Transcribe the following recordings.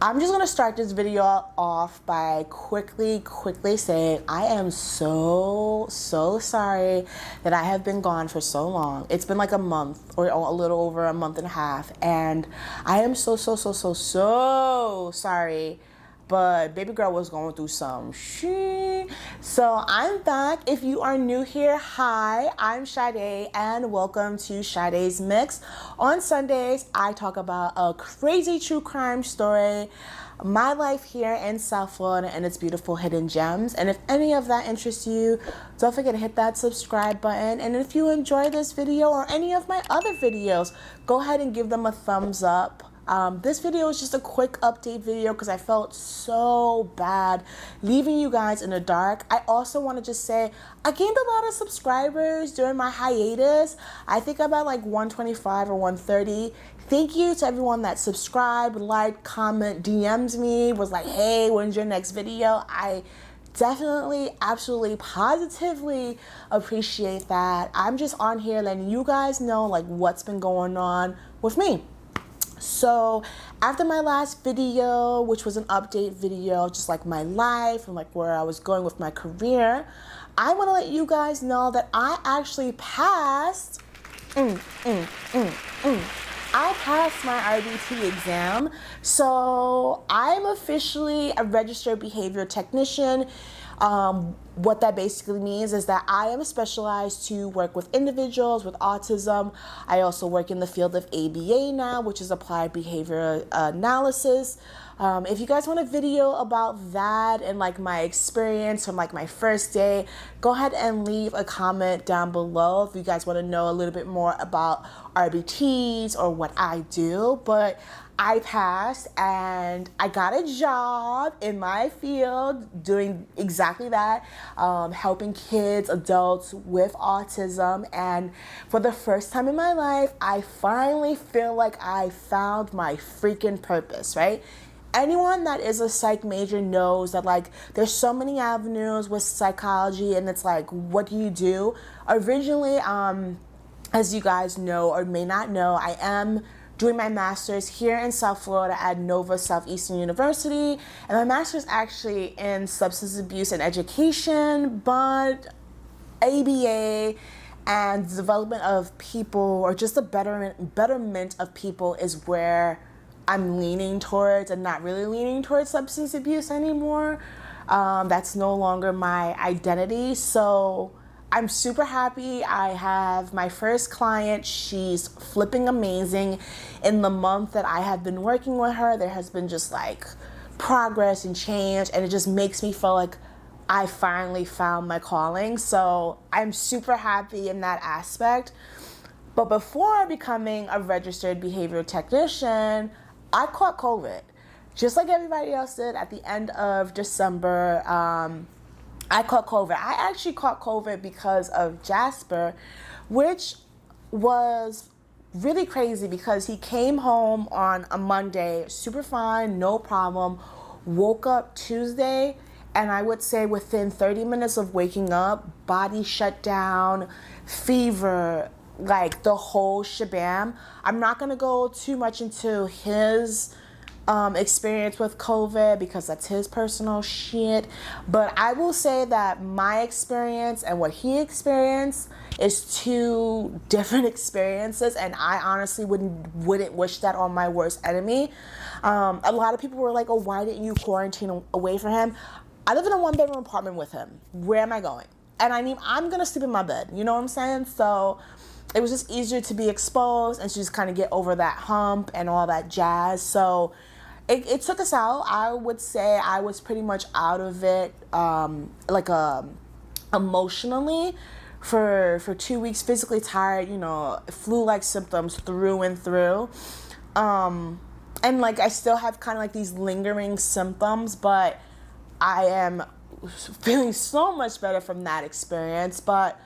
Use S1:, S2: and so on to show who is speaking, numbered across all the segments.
S1: I'm just gonna start this video off by quickly saying I am so sorry that I have been gone for so long. It's been like a month or a little over a month and a half, and I am so sorry. But baby girl was going through some shit. So I'm back. If you are new here, hi, I'm Sade and welcome to Sade's Mix. On Sundays, I talk about a crazy true crime story, my life here in South Florida and its beautiful hidden gems. And if any of that interests you, don't forget to hit that subscribe button. And if you enjoy this video or any of my other videos, go ahead and give them a thumbs up. This video is just a quick update video because I felt so bad leaving you guys in the dark. I also want to just say I gained a lot of subscribers during my hiatus. I think about like 125 or 130. Thank you to everyone that subscribed, liked, comment, DMs me, was like, hey, when's your next video? I definitely, absolutely, positively appreciate that. I'm just on here letting you guys know like what's been going on with me. So after my last video, which was an update video, just like my life and like where I was going with my career, I want to let you guys know that I actually passed. I passed my RBT exam. So I'm officially a registered behavior technician. What that basically means is that I am specialized to work with individuals with autism. I also work in the field of ABA now, which is applied behavior analysis. If you guys want a video about that and like my experience from like my first day, go ahead and leave a comment down below if you guys want to know a little bit more about RBTs or what I do. But I passed and I got a job in my field doing exactly that, helping kids, adults with autism. And for the first time in my life, I finally feel like I found my freaking purpose, right? Anyone that is a psych major knows that like there's so many avenues with psychology, and it's like, what do you do? Originally, as you guys know or may not know, I am doing my master's here in South Florida at Nova Southeastern University, and my master's actually in substance abuse and education, but ABA and the development of people, or just the betterment of people, is where I'm leaning towards, and not really leaning towards substance abuse anymore. That's no longer my identity. So I'm super happy. I have my first client. She's flipping amazing. In the month that I have been working with her, there has been just like progress and change, and it just makes me feel like I finally found my calling. So I'm super happy in that aspect. But before becoming a registered behavior technician, I caught COVID. Just like everybody else did at the end of December. I caught COVID. I actually caught COVID because of Jasper, which was really crazy because he came home on a Monday, super fine, no problem, woke up Tuesday, and I would say within 30 minutes of waking up, body shut down, fever, like the whole shabam. I'm not going to go too much into his experience with COVID because that's his personal shit, but I will say that my experience and what he experienced is two different experiences, and I honestly wouldn't wish that on my worst enemy. A lot of people were like, oh, why didn't you quarantine away from him? I live in a one-bedroom apartment with him. Where am I going? And I mean, I'm gonna sleep in my bed, you know what I'm saying? So it was just easier to be exposed and to just kind of get over that hump and all that jazz. So it took us out. I would say I was pretty much out of it, emotionally for 2 weeks, physically tired, you know, flu-like symptoms through and through. And like I still have kind of like these lingering symptoms, but I am feeling so much better from that experience. But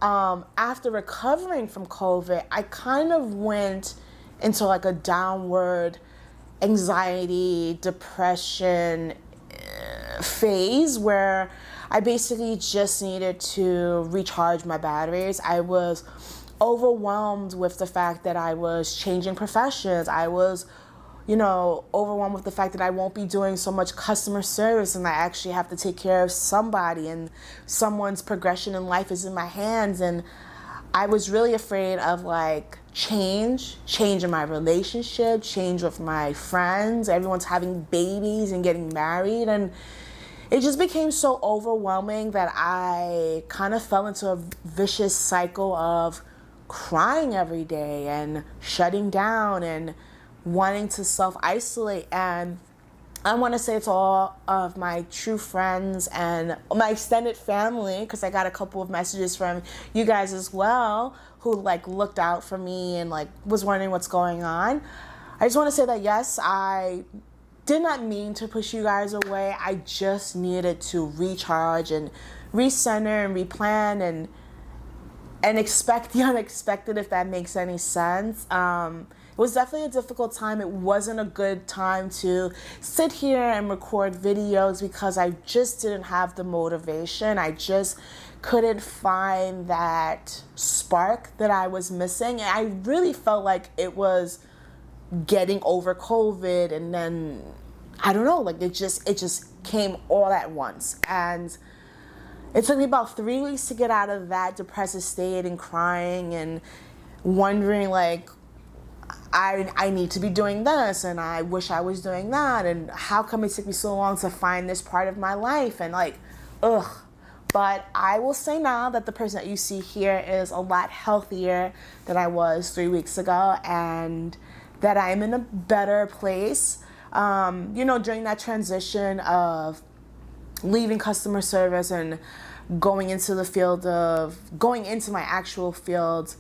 S1: after recovering from COVID, I kind of went into like a downward anxiety, depression phase where I basically just needed to recharge my batteries. I was overwhelmed with the fact that I was changing professions. I was overwhelmed with the fact that I won't be doing so much customer service and I actually have to take care of somebody and someone's progression in life is in my hands. And I was really afraid of like change in my relationship, change with my friends. Everyone's having babies and getting married, and it just became so overwhelming that I kind of fell into a vicious cycle of crying every day and shutting down and wanting to self-isolate. And I want to say to all of my true friends and my extended family, because I got a couple of messages from you guys as well who like looked out for me and like was wondering what's going on. I just want to say that yes, I did not mean to push you guys away. I just needed to recharge and recenter and replan and expect the unexpected, if that makes any sense. It was definitely a difficult time. It wasn't a good time to sit here and record videos because I just didn't have the motivation. I just couldn't find that spark that I was missing. And I really felt like it was getting over COVID, and then I don't know, like it just came all at once. And it took me about 3 weeks to get out of that depressive state and crying and wondering like, I need to be doing this and I wish I was doing that, and how come it took me so long to find this part of my life, and like, ugh. But I will say now that the person that you see here is a lot healthier than I was 3 weeks ago, and that I'm in a better place. During that transition of leaving customer service and going into my actual field,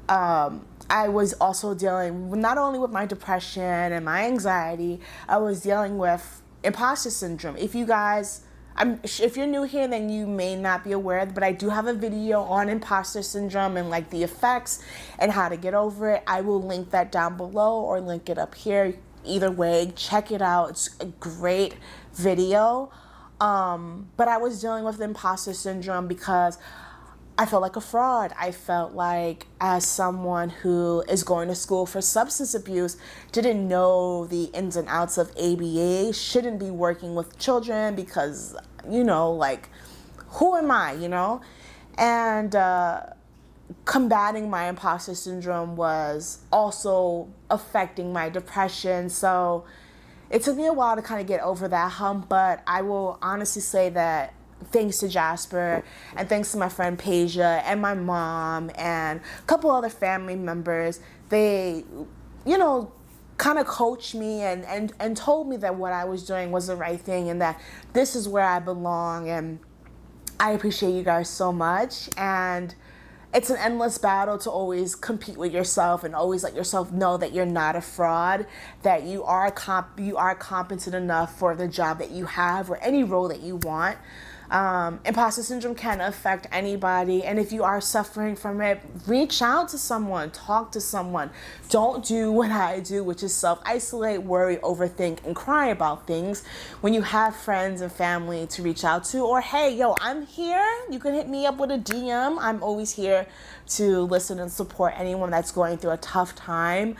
S1: I was also dealing not only with my depression and my anxiety, I was dealing with imposter syndrome. If you're new here, then you may not be aware, but I do have a video on imposter syndrome and like the effects and how to get over it. I will link that down below or link it up here. Either way, check it out. It's a great video. But I was dealing with imposter syndrome because I felt like a fraud. I felt like, as someone who is going to school for substance abuse, didn't know the ins and outs of ABA, shouldn't be working with children because, like, who am I, And combating my imposter syndrome was also affecting my depression. So it took me a while to kind of get over that hump, but I will honestly say that thanks to Jasper and thanks to my friend Pasia and my mom and a couple other family members, they, kind of coached me and told me that what I was doing was the right thing and that this is where I belong. And I appreciate you guys so much. And it's an endless battle to always compete with yourself and always let yourself know that you're not a fraud, that you are competent enough for the job that you have or any role that you want. Imposter syndrome can affect anybody, and if you are suffering from it, reach out to someone, talk to someone. Don't do what I do, which is self-isolate, worry, overthink, and cry about things when you have friends and family to reach out to. Or hey, I'm here. You can hit me up with a DM. I'm always here to listen and support anyone that's going through a tough time.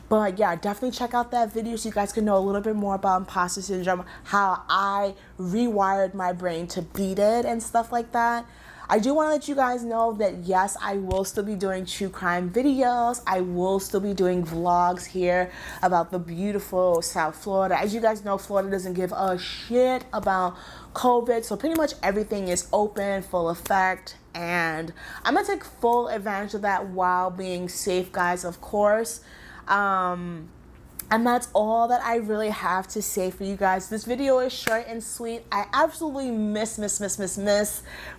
S1: But yeah, definitely check out that video so you guys can know a little bit more about imposter syndrome, how I rewired my brain to beat it and stuff like that. I do want to let you guys know that yes, I will still be doing true crime videos. I will still be doing vlogs here about the beautiful South Florida. As you guys know, Florida doesn't give a shit about COVID, so pretty much everything is open, full effect, and I'm gonna take full advantage of that while being safe, guys, of course. And that's all that I really have to say for you guys. This video is short and sweet. I absolutely miss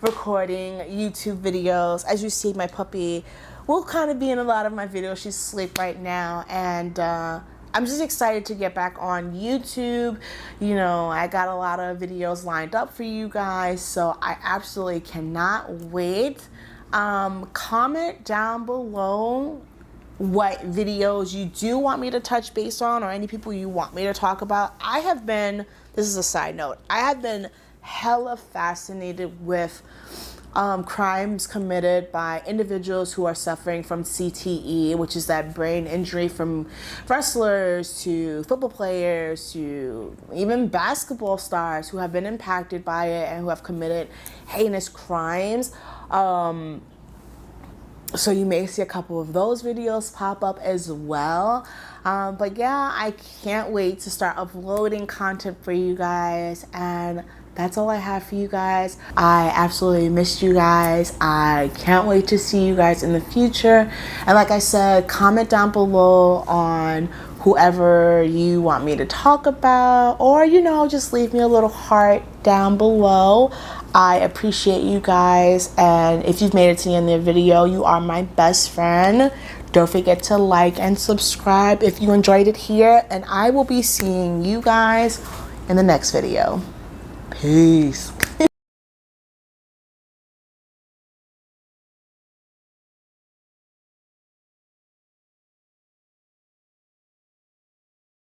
S1: recording YouTube videos. As you see, my puppy will kind of be in a lot of my videos. She's asleep right now, and I'm just excited to get back on YouTube. I got a lot of videos lined up for you guys, so I absolutely cannot wait. Comment down below what videos you do want me to touch base on, or any people you want me to talk about. This is a side note, I have been hella fascinated with crimes committed by individuals who are suffering from CTE, which is that brain injury, from wrestlers to football players to even basketball stars who have been impacted by it and who have committed heinous crimes. So you may see a couple of those videos pop up as well. But yeah, I can't wait to start uploading content for you guys, and that's all I have for you guys. I absolutely missed you guys. I can't wait to see you guys in the future. And like I said, comment down below on whoever you want me to talk about, or, you know, just leave me a little heart down below. I appreciate you guys, and if you've made it to the end of the video, you are my best friend. Don't forget to like and subscribe if you enjoyed it here, and I will be seeing you guys in the next video. Peace.